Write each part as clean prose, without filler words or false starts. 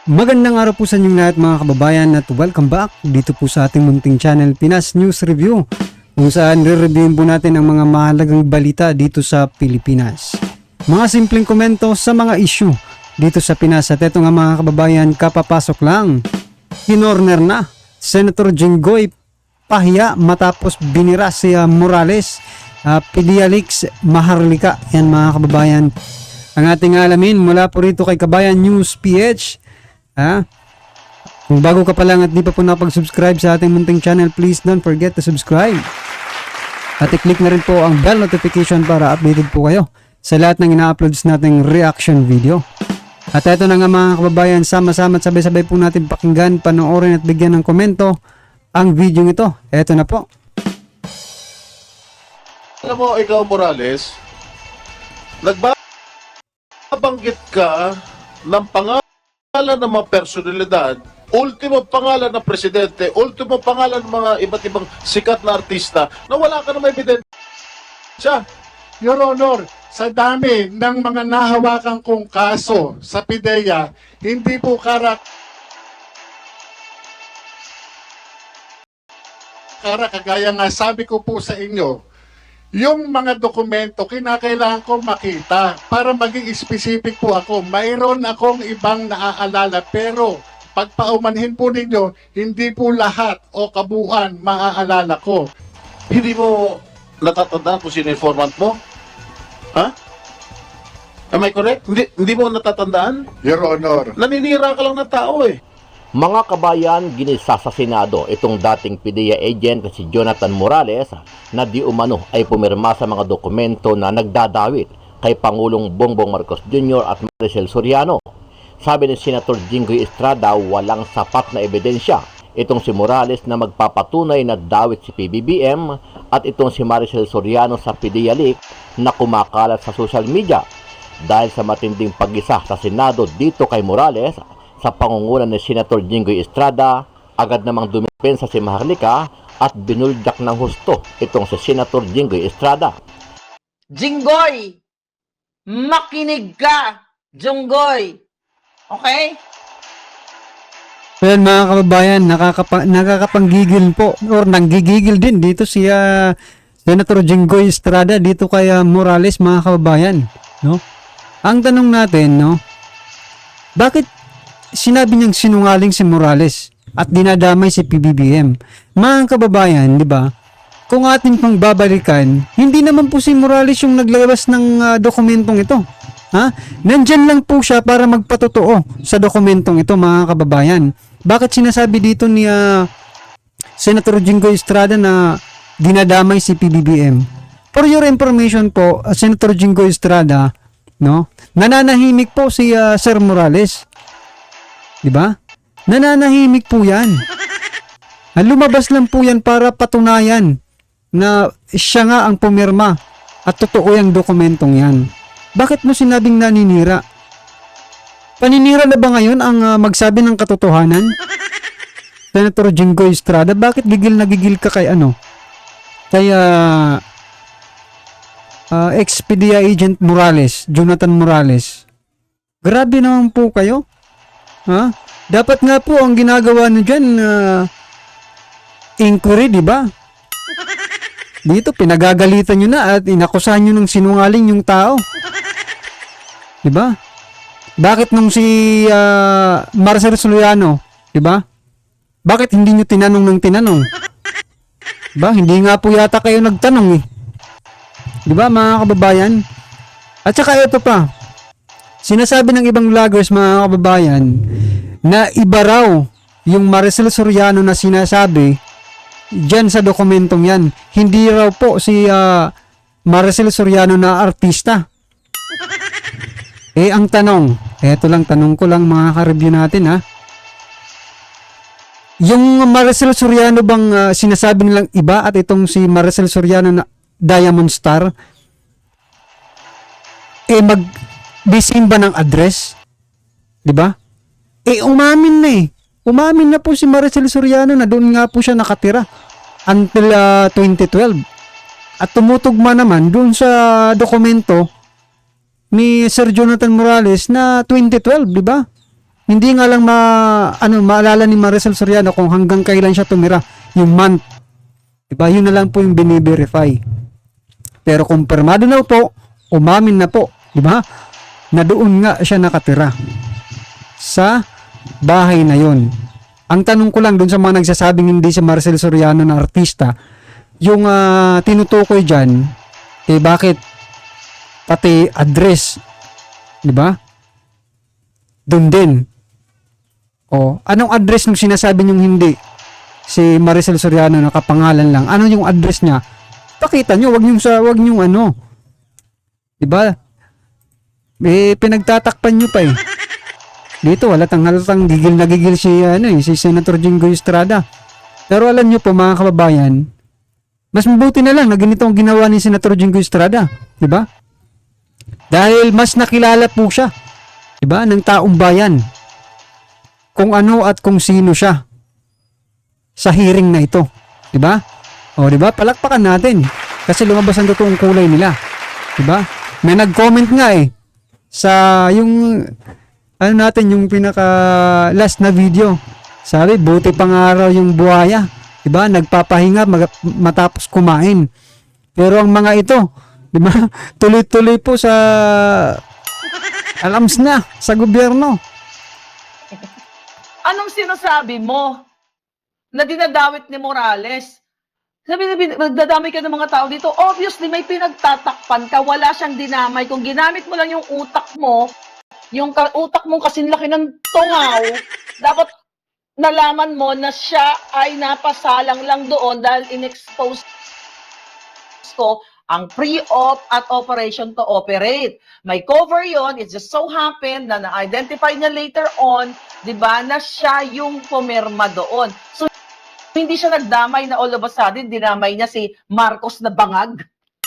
Magandang araw po sa inyong lahat mga kababayan at welcome back dito po sa ating munting channel Pinas News Review, kung saan re-reviewin po natin ang mga mahalagang balita dito sa Pilipinas. Mga simpleng komento sa mga issue dito sa Pinas. At eto nga mga kababayan, kapapasok lang, kinorner na Senator Jinggoy pahiya matapos binira si Morales. Pedialix Maharlika, yan mga kababayan ang ating alamin mula po rito kay Kabayan News PH. Kung bago ka pa lang at di pa po nakapag-subscribe sa ating munting channel, please don't forget to subscribe. At i-click na rin po ang bell notification para updated po kayo sa lahat ng ina-uploads nating reaction video. At eto na nga mga kababayan, sama-sama at sabay-sabay po natin pakinggan, panoorin at bigyan ng komento ang video ito. Eto na po. Alam mo, ikaw Morales, nagbabanggit ka ng pangalan ng mga personalidad, ultimo pangalan ng presidente, ultimo pangalan ng mga iba't ibang sikat na artista na wala ka na may ebidensya. Your Honor, sa dami ng mga nahawakan kong kaso sa PIDEA, hindi po kagaya nga sabi ko po sa inyo, yung mga dokumento, kinakailangan ko makita para maging specific po ako. Mayroon akong ibang naaalala pero pagpaumanhin po ninyo, hindi po lahat o kabuuan maaalala ko. Hindi mo natatandaan kung sino informant mo? Ha? Am I correct? Hindi mo natatandaan? Your Honor. Naninira ka lang ng tao eh. Mga kabayan, ginisa sa Senado itong dating PIDEA agent na si Jonathan Morales na di umano ay pumirma sa mga dokumento na nagdadawit kay Pangulong Bongbong Marcos Jr. at Maricel Soriano. Sabi ni Senator Jinggoy Estrada, walang sapat na ebidensya itong si Morales na magpapatunay na dawit si PBBM at itong si Maricel Soriano sa PIDEA leak na kumakalat sa social media. Dahil sa matinding pag-isa sa Senado dito kay Morales, sa pangungunan ni Senator Jinggoy Estrada, agad namang dumipensa si Maharlika at binuldak ng husto itong si Senator Jinggoy Estrada. Jinggoy! Makinig ka! Jinggoy! Okay? Well mga kababayan, nakakapanggigil po or nanggigigil din dito si Senator Jinggoy Estrada dito kay Morales mga kababayan, no? Ang tanong natin, no, bakit sinabi niyang sinungaling si Morales at dinadamay si PBBM? Mga kababayan, di ba? Kung ating pang babalikan, hindi naman po si Morales yung naglabas ng dokumentong ito. Nandyan lang po siya para magpatotoo sa dokumentong ito, mga kababayan. Bakit sinasabi dito ni Senator Jinggoy Estrada na dinadamay si PBBM? For your information po, Senator Jinggoy Estrada, no, nananahimik po si Sir Morales. Diba? Nananahimik po yan. Lumabas lang po yan para patunayan na siya nga ang pumirma at totoo yung dokumentong yan. Bakit mo sinabing naninira? Paninira na ba ngayon ang magsabi ng katotohanan? Senator Jinggoy Estrada, bakit gigil na gigil ka kay Kay ex-PIDEA agent Morales, Jonathan Morales? Grabe naman po kayo. Dapat nga po ang ginagawa nyo dyan, inquiry, di ba? Dito, pinagagalitan nyo na at inakusahan nyo ng sinungaling yung tao. Di ba? Bakit nung si Maricel Soriano, di ba? Bakit hindi nyo tinanong ng tinanong? Di ba? Hindi nga po yata kayo nagtanong eh. Di ba mga kababayan? At saka ito pa, sinasabi ng ibang vloggers mga kababayan na iba raw yung Maricel Soriano na sinasabi dyan sa dokumentong yan. Hindi raw po si Maricel Soriano na artista. Ang tanong, tanong ko lang mga ka-review natin yung Maricel Soriano bang sinasabi nilang iba at itong si Maricel Soriano na Diamond Star mag-design ba ng address? 'Di ba? Umamin na Umamin na po si Maricel Soriano na doon nga po siya nakatira until 2012. At tumutugma naman doon sa dokumento ni Sir Jonathan Morales na 2012, di ba? Hindi nga lang maalala ni Maricel Soriano kung hanggang kailan siya tumira, yung month. Diba? Yun na lang po yung bini-verify. Pero kumpirmado na po, umamin na po, diba? Na doon nga siya nakatira sa bahay na yon. Ang tanong ko lang doon sa mga nagsasabing hindi si Maricel Soriano na artista, yung tinutukoy dyan, bakit pati address, diba? Doon din. O, anong address nung sinasabi niyong hindi? Si Maricel Soriano nakapangalan lang. Ano yung address niya? Pakita niyo, wag niyo ano. 'Di ba? Pinagtatakpan niyo pa eh. Dito halatang gigil na gigil si si Senator Jinggoy Estrada. Pero alam niyo po mga kababayan, mas mabuti na lang na ganito ang ginawa ni Senator Jinggoy Estrada, 'di ba? Dahil mas nakilala po siya, 'di ba, ng taong bayan. Kung ano at kung sino siya sa hearing na ito, 'di ba? O 'di ba? Palakpakan natin kasi lumabas ang totoong kulay nila, 'di ba? May nag-comment nga sa yung natin yung pinaka last na video. Sabi, buti pang araw yung buhaya, 'di ba? Nagpapahinga matapos kumain. Pero ang mga ito, 'di ba? Tuloy-tuloy po sa alams na sa gobyerno. Anong sinasabi mo na dinadawit ni Morales? Sabi nagdadamay ka ng mga tao dito. Obviously, may pinagtatakpan ka. Wala siyang dinamay. Kung ginamit mo lang yung utak mo, yung utak mong kasinlaki ng tungaw, dapat nalaman mo na siya ay napasalang lang doon dahil in-expose ko ang pre-op at operation to operate. May cover yon. It just so happened na na-identify niya later on, di ba, na siya yung pumirma doon. So, hindi siya nagdamay na all of a sudden, dinamay niya si Marcos na bangag.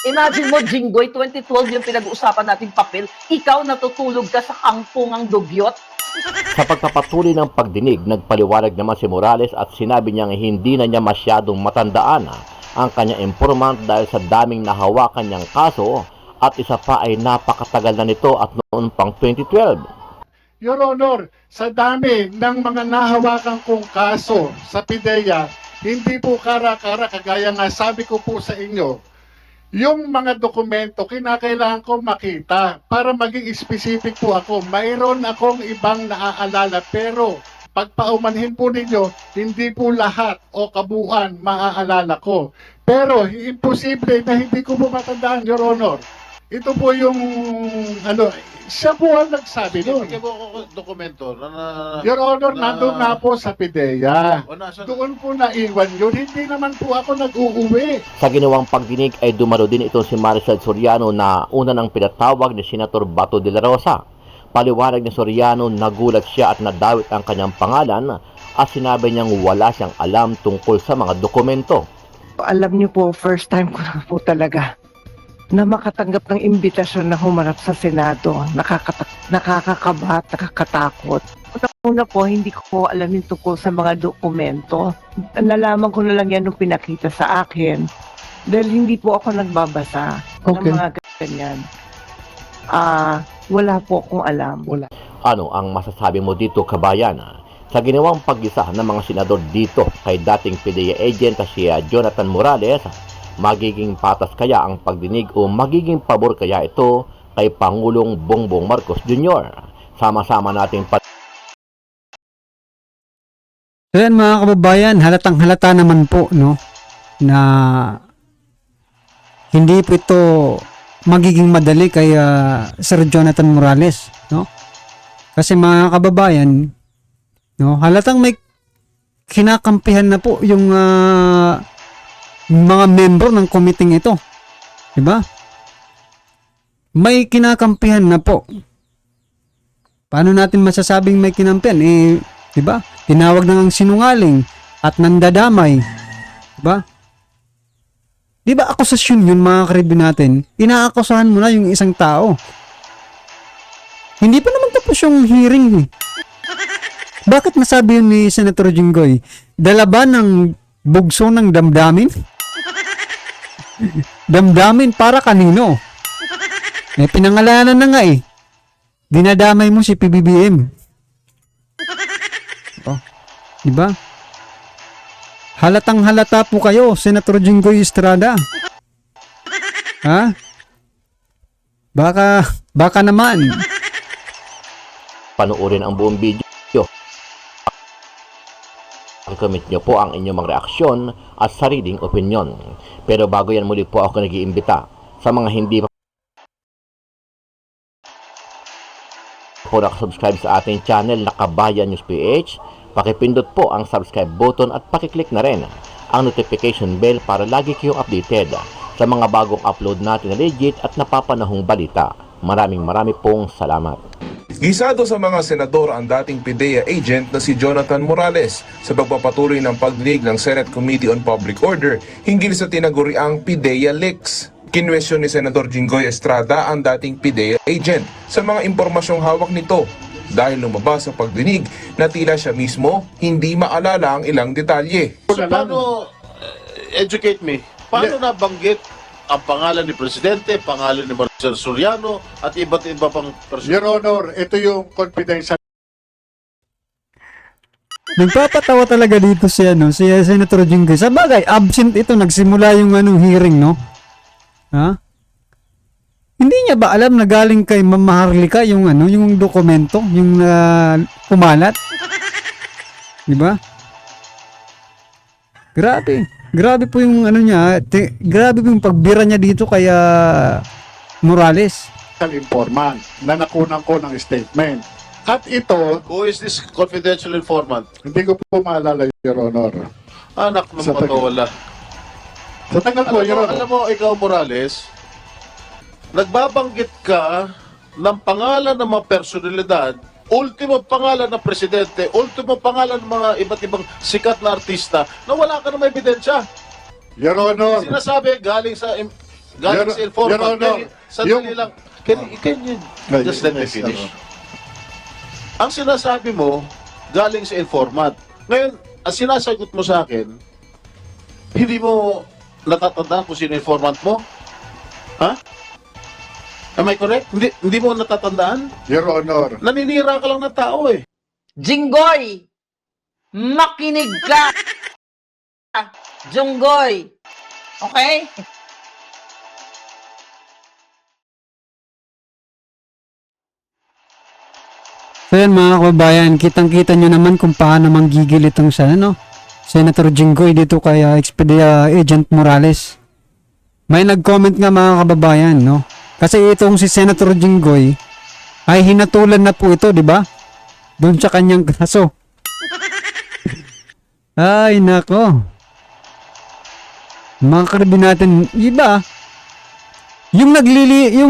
Imagine mo, Jinggoy, 2012 yung pinag-uusapan nating papel, ikaw natutulog ka sa kangpungang dugyot. Sa pagpapatuloy ng pagdinig, nagpaliwanag naman si Morales at sinabi niyang hindi na niya masyadong matandaan ang kanyang informant dahil sa daming nahawakan niyang kaso at isa pa ay napakatagal na nito at noon pang 2012. Your Honor, sa dami ng mga nahawakan kong kaso sa PIDEA, hindi po kara-kara, kagaya nga sabi ko po sa inyo, yung mga dokumento, kinakailangan ko makita para maging specific po ako. Mayroon akong ibang naaalala, pero pagpaumanhin po ninyo, hindi po lahat o kabuuan maaalala ko. Pero imposible na hindi ko po matandaan, Your Honor. Ito po yung, siya po ang nagsabi doon. Bigyan mo ako dokumento na Your Honor, nandun na po sa PIDEA. O, nasa- Doon po naiwan yun. Hindi naman po ako nag-uuwi. Sa ginawang pagdinig ay dumalo din itong si Maricel Soriano na una nang pinatawag ni Senator Bato de la Rosa. Paliwanag ni Soriano, nagulat siya at nadawit ang kanyang pangalan at sinabi niyang wala siyang alam tungkol sa mga dokumento. Alam niyo po, first time ko na po talaga na makatanggap ng imbitasyon na humarap sa Senado. Nakakakaba at nakakatakot. Una po, hindi ko alam yung tungkol sa mga dokumento. Nalaman ko na lang yan nung pinakita sa akin. Dahil hindi po ako nagbabasa ng mga ganyan. Wala po akong alam. Ano ang masasabi mo dito, kabayan? Sa ginawang pag-isa ng mga senador dito kay dating PIDEA agent na si Jonathan Morales, magiging patas kaya ang pagdinig o magiging pabor kaya ito kay Pangulong Bongbong Marcos Jr.? Sama-sama nating So yan mga kababayan, halatang halata naman po na hindi po ito magiging madali kay Sir Jonathan Morales, Kasi mga kababayan, halatang may kinakampihan na po yung mga member ng committee ito. 'Di ba? May kinakampihan na po. Paano natin masasabing may kinampihan? 'Di ba? Tinawag na ng sinungaling at nandadamay. 'Di ba? Di ba akusasyon yun mga karibyo natin? Inaakusahan mo na yung isang tao. Hindi pa naman tapos yung hearing. Bakit nasabi yun ni Senator Jinggoy? Dala ba ng bugso ng damdamin? Damdamin para kanino? Pinangalanan na nga Dinadamay mo si PBBM. nako. Di ba? Halatang halata po kayo, Senator Jinggoy Estrada. Ha? Baka naman. Panoorin ang buong video. I-comment nyo po ang inyong mga reaksyon at sariling opinyon. Pero bago yan, muli po ako nag-iimbita sa mga hindi pa po nakasubscribe sa ating channel na Kabayan News PH, pakipindot po ang subscribe button at pakiclick na rin ang notification bell para lagi kayong updated sa mga bagong upload natin na legit at napapanahong balita. Maraming pong salamat. Gisado sa mga senador ang dating PIDEA agent na si Jonathan Morales sa pagpapatuloy ng pagdinig ng Senate Committee on Public Order hinggil sa tinaguriang PIDEA leaks. Kinwestiyon ni Senador Jinggoy Estrada ang dating PIDEA agent sa mga impormasyong hawak nito dahil lumabas sa pagdinig na tila siya mismo hindi maalala ang ilang detalye. So, paano, educate me, paano nabanggit ang pangalan ni Presidente, pangalan ni Marcel Soriano, at iba't iba pang personal? Your Honor, ito yung confidential. Nagpapatawa talaga dito si Senator Jinggoy. Sa bagay, absent ito, nagsimula yung hearing, no? Ha? Hindi niya ba alam na galing kay Ma'am Maharlika yung yung dokumento, yung kumalat? 'Di ba? Grabe po yung niya, grabe po yung pagbira niya dito kaya Morales. Informant na nakunan ko ng statement. At ito, Who is this confidential informant? hindi ko po maalala, Your Honor. Anak ng Sa taga- patawala. Sa tagal po, Your Honor. Alam mo, ikaw Morales, nagbabanggit ka ng pangalan ng mga personalidad, ultimo pangalan ng presidente, ultimo pangalan ng mga iba't ibang sikat na artista na wala ka na may ebidensya. Your Honor. Sinasabi galing sa informant. Your Honor, Sandali lang. Can you just let me Yes, finish? Your Ang sinasabi mo, galing sa informant. Ngayon, ang sinasagot mo sa akin, hindi mo natatandaan kung sino informant mo? Ha? Am I correct? Hindi mo natatandaan? Your Honor. Naninira ka lang ng tao eh. Jinggoy, makinig ka. Jinggoy. Okay? So yan mga kababayan, kitang-kita nyo naman kung paano manggigil itong Senator Jinggoy dito kay Expedia Agent Morales. May nag-comment nga mga kababayan, no? Kasi itong si Senator Jinggoy ay hinatulan na po ito, di ba? Doon sa kanyang kaso. Ay, nako. Mga karibin natin, iba. Yung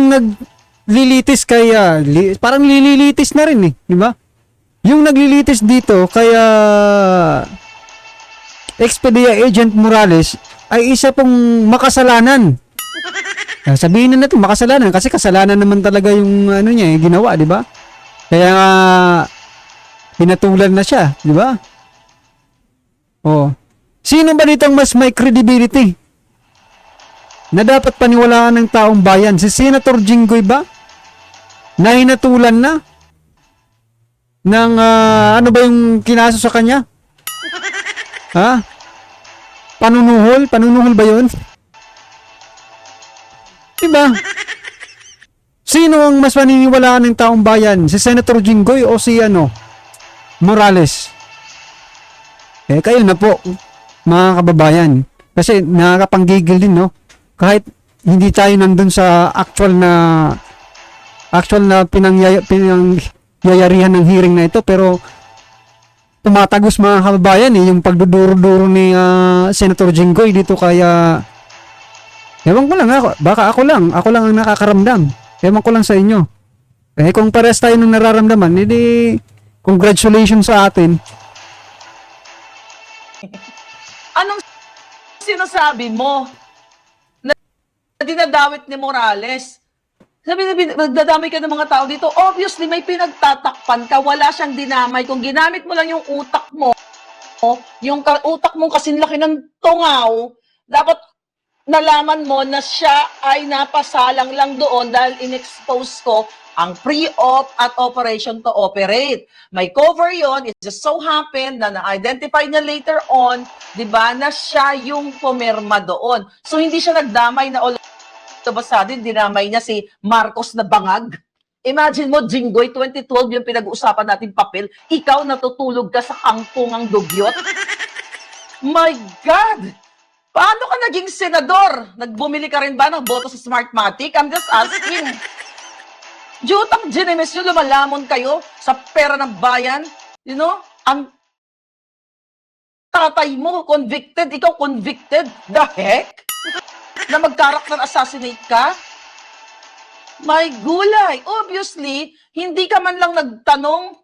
naglilitis kaya parang lililitis na rin eh, di ba? Yung naglilitis dito kaya Expedia Agent Morales ay isa pong makasalanan. Sabihin na natin makasalanan kasi kasalanan naman talaga yung niya ginawa, di ba? Kaya pinatulan na siya, di ba? Oh. Sino ba ditong mas may credibility na dapat paniwalaan ng taong bayan? Si Senator Jinggoy ba? Na hinatulan na ng ano ba yung kinaso sa kanya? Ha? Panunuhol? Panunuhol ba yun? Diba? Sino ang mas maniniwalaan ng taong bayan? Si Senator Jinggoy o si Morales? Kayo na po, mga kababayan. Kasi nakakapanggigil din, no? Kahit hindi tayo nandun sa actual na pinangyayarihan ng hearing na ito, pero tumatagos mga kababayan yung pagduduro-duro ni Senator Jinggoy dito kaya ewan ko lang baka ako lang ang nakakaramdam. Ewan ko lang sa inyo. Kung pares tayo ng nararamdaman, edi congratulations sa atin. Anong sinasabi mo na dinadawit ni Morales? Sabi na nagdadamay ka ng mga tao dito. Obviously, may pinagtatakpan ka. Wala siyang dinamay. Kung ginamit mo lang yung utak mo, yung utak mo kasing laki ng tungaw, dapat nalaman mo na siya ay napasalang lang doon dahil in-expose ko ang pre-op at operation to operate. May cover yon. It just so happened na na-identify niya later on, di ba, na siya yung pumirma doon. So, hindi siya nagdamay na all basta din, dinamay niya si Marcos na bangag. Imagine mo, Jinggoy, 2012 yung pinag-uusapan natin papel, ikaw natutulog ka sa kangkungang dugyot. My God! Paano ka naging senador? Nagbumili ka rin ba ng boto sa Smartmatic? I'm just asking. Jutang ginemes nyo, lumalamon kayo sa pera ng bayan. You know, ang tatay mo convicted, ikaw convicted. The heck? Na mag-character assassinate ka? My gulay. Obviously, hindi ka man lang nagtanong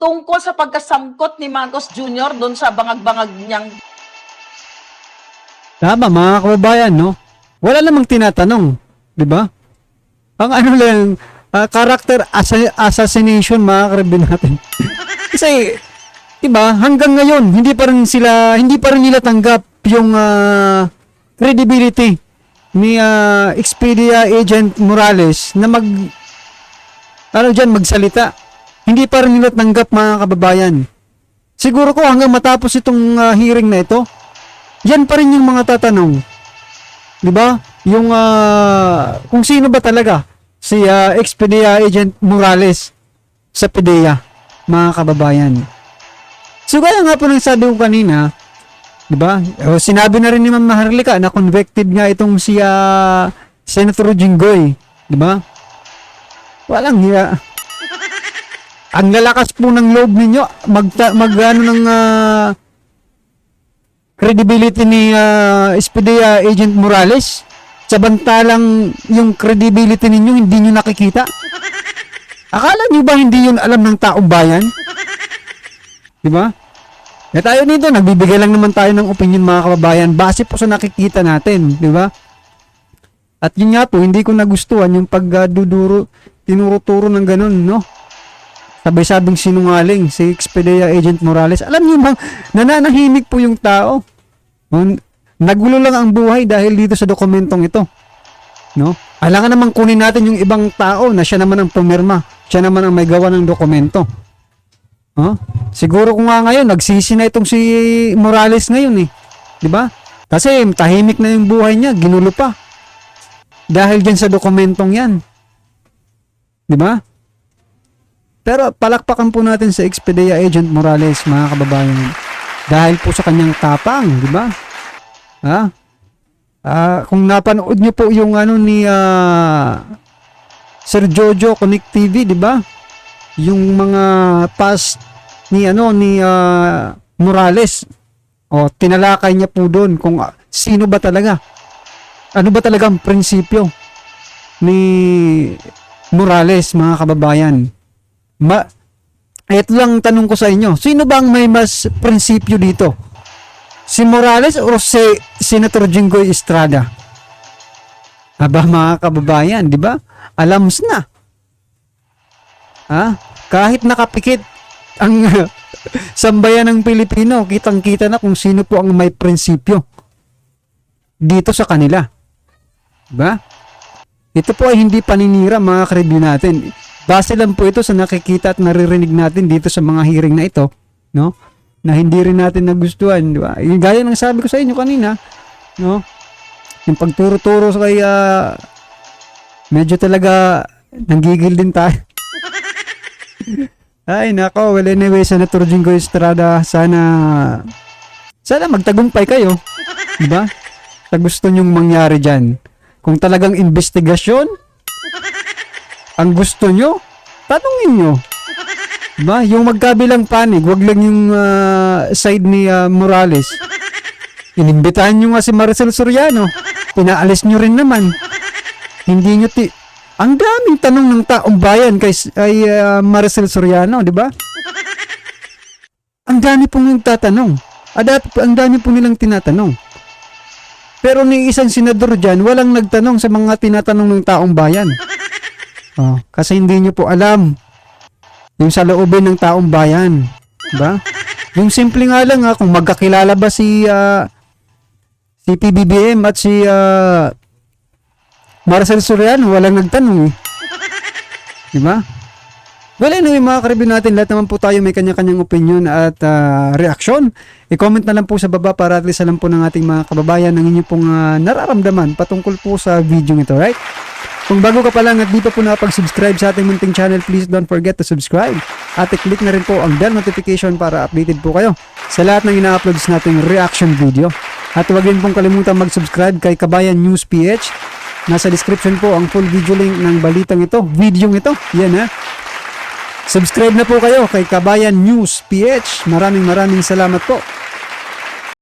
tungkol sa pagkasangkot ni Marcos Jr. doon sa bangag-bangag niyang. Tama, mga kababayan, no? Wala namang tinatanong, di ba? Ang ano lang, character assassination, mga karabin natin. Kasi, di ba, hanggang ngayon, hindi pa rin nila tanggap yung credibility ni Expedia Agent Morales na magsalita. Hindi pa rin nila tanggap, mga kababayan. Siguro ko hanggang matapos itong hearing na ito, yan pa rin yung mga tatanong. 'Di ba? Yung kung sino ba talaga si Expedia Agent Morales sa PDEA, mga kababayan. So kaya nga po nang sabi ko kanina, 'di ba? Sinabi na rin ni Ma'am Maharlika na convicted nga itong si Senator Jinggoy, 'di ba? Walang hiya. Ang lalakas po ng loob ninyo magano ng credibility ni Expedia Agent Morales, samantalang yung credibility ninyo hindi nyo nakikita. Akala nyo ba hindi yun alam ng taong bayan? Diba? Eh tayo dito, nagbibigay lang naman tayo ng opinion, mga kababayan, base po sa nakikita natin, diba? At yun nga po, hindi ko nagustuhan yung tinuro-turo ng ganun, no? Sabay-sabing sinungaling si Expedia Agent Morales. Alam niyo bang nananahimik po yung tao? Nagulo lang ang buhay dahil dito sa dokumentong ito. No? Alangan naman kunin natin yung ibang tao na siya naman ang pumirma. Siya naman ang may gawa ng dokumento. Siguro kung nga ngayon nagsisi na itong si Morales ngayon eh. 'Di ba? Kasi tahimik na yung buhay niya, ginulo pa. Dahil diyan sa dokumentong 'yan. 'Di ba? Pero palakpakan po natin sa Expedia Agent Morales, mga kababayan. Dahil po sa kanyang tapang, di ba? Kung napanood niyo po yung ano ni Sir Jojo Connect TV, di ba? Yung mga past ni Morales. Tinalakay niya po doon kung sino ba talaga. Ano ba talagang prinsipyo ni Morales, mga kababayan? Ito lang tanong ko sa inyo. Sino bang may mas prinsipyo dito? Si Morales o si Senator Jinggoy Estrada? Aba, mga kababayan, di ba? Alams na. Kahit nakapikit ang sambayan ng Pilipino, kitang-kita na kung sino po ang may prinsipyo dito sa kanila. Diba? Ito po ay hindi paninira, mga karibyo natin. Base lang po ito sa nakikita at naririnig natin dito sa mga hearing na ito, no? Na hindi rin natin nagustuhan, di ba? Yung gaya ng sabi ko sa inyo kanina, no? Yung pagturo-turo sa kay medyo talaga nanggigil din tayo. Ay, nako, well anyway, Senator Jinggoy Estrada, sana magtagumpay kayo, di ba? Sa gusto nyong mangyari diyan. Kung talagang investigasyon ang gusto nyo, tanungin nyo. Diba? Yung magkabilang panig, wag lang yung side ni Morales. Inimbitahan nyo nga si Maricel Soriano. Pinaalis nyo rin naman. Hindi nyo ang daming tanong ng taong bayan kay Maricel Soriano, di ba? Ang dami pong nagtatanong. Ang dami pong nilang tinatanong. Pero ni isang senador dyan, walang nagtanong sa mga tinatanong ng taong bayan. Kasi hindi nyo po alam yung sa loobin ng taong bayan. Diba? Yung simple nga lang kung magkakilala ba si PBBM at si Maricel Soriano, walang nagtanong eh. Di ba? Well, anyway, mga ka-review natin, lahat naman po tayo may kanya-kanyang opinion at reaksyon. I-comment na lang po sa baba para at least alam po ng ating mga kababayan ang inyo pong nararamdaman patungkol po sa video ito, right? Kung bago ka pa lang at di pa po nakapag-subscribe sa ating munting channel, please don't forget to subscribe. At i-click na rin po ang bell notification para updated po kayo sa lahat ng ina-uploads nating reaction video. At huwag din pong kalimutan mag-subscribe kay Kabayan News PH. Nasa description po ang full video link ng balitang ito, video ito. Yan ha. Subscribe na po kayo kay Kabayan News PH. Maraming salamat po.